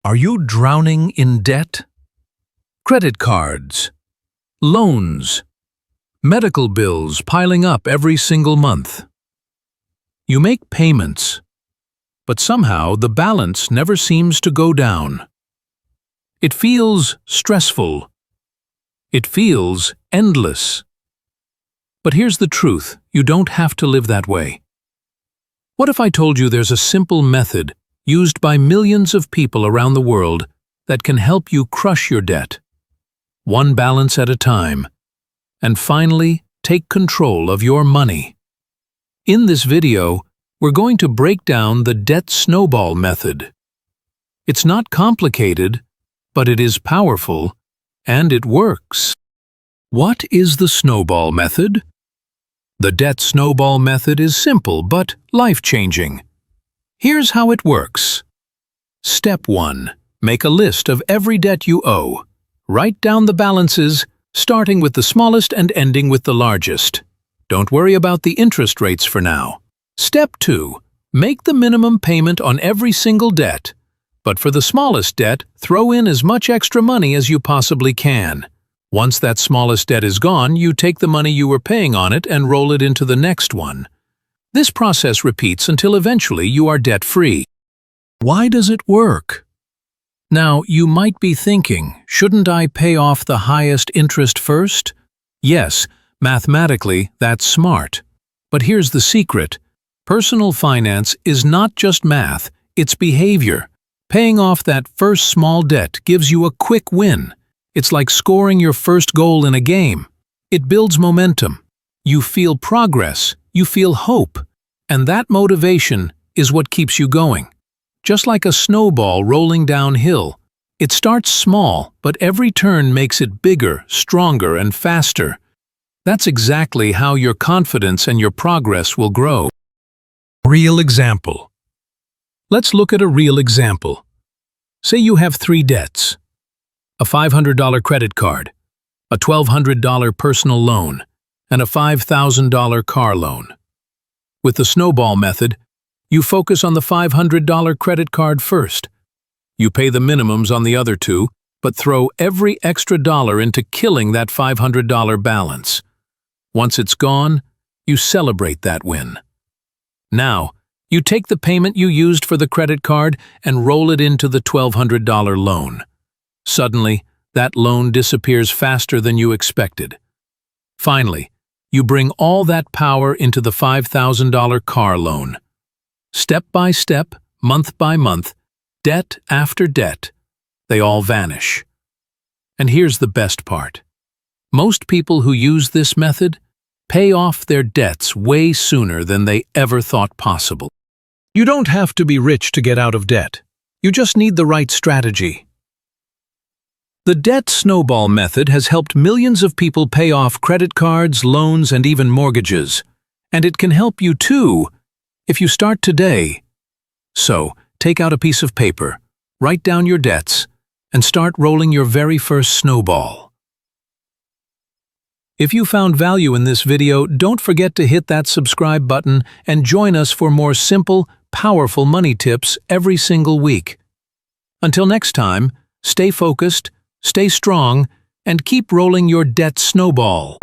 Are you drowning in debt? Credit cards, loans, medical bills piling up every single month. You make payments, but somehow the balance never seems to go down. It feels stressful. It feels endless. But here's the truth, you don't have to live that way. What if I told you there's a simple method used by millions of people around the world that can help you crush your debt, one balance at a time, and finally take control of your money? In this video, we're going to break down the Debt Snowball Method. It's not complicated, but it is powerful, and it works. What is the Snowball Method? The Debt Snowball Method is simple but life-changing. Here's how it works. Step 1. Make a list of every debt you owe. Write down the balances, starting with the smallest and ending with the largest. Don't worry about the interest rates for now. Step 2. Make the minimum payment on every single debt. But for the smallest debt, throw in as much extra money as you possibly can. Once that smallest debt is gone, you take the money you were paying on it and roll it into the next one. This process repeats until eventually you are debt-free. Why does it work? Now, you might be thinking, shouldn't I pay off the highest interest first? Yes, mathematically, that's smart. But here's the secret. Personal finance is not just math, it's behavior. Paying off that first small debt gives you a quick win. It's like scoring your first goal in a game. It builds momentum. You feel progress, you feel hope, and that motivation is what keeps you going. Just like a snowball rolling downhill, it starts small, but every turn makes it bigger, stronger, and faster. That's exactly how your confidence and your progress will grow. Real example. Let's look at a real example. Say you have 3 debts: a $500 credit card, a $1,200 personal loan, and a $5,000 car loan. With the Snowball Method, you focus on the $500 credit card first. You pay the minimums on the other 2, but throw every extra dollar into killing that $500 balance. Once it's gone, you celebrate that win. Now, you take the payment you used for the credit card and roll it into the $1,200 loan. Suddenly, that loan disappears faster than you expected. Finally, you bring all that power into the $5,000 car loan. Step by step, month by month, debt after debt, they all vanish. And here's the best part. Most people who use this method pay off their debts way sooner than they ever thought possible. You don't have to be rich to get out of debt. You just need the right strategy. The Debt Snowball Method has helped millions of people pay off credit cards, loans, and even mortgages. And it can help you too, if you start today. So, take out a piece of paper, write down your debts, and start rolling your very first snowball. If you found value in this video, don't forget to hit that subscribe button and join us for more simple, powerful money tips every single week. Until next time, stay focused, stay strong, and keep rolling your debt snowball.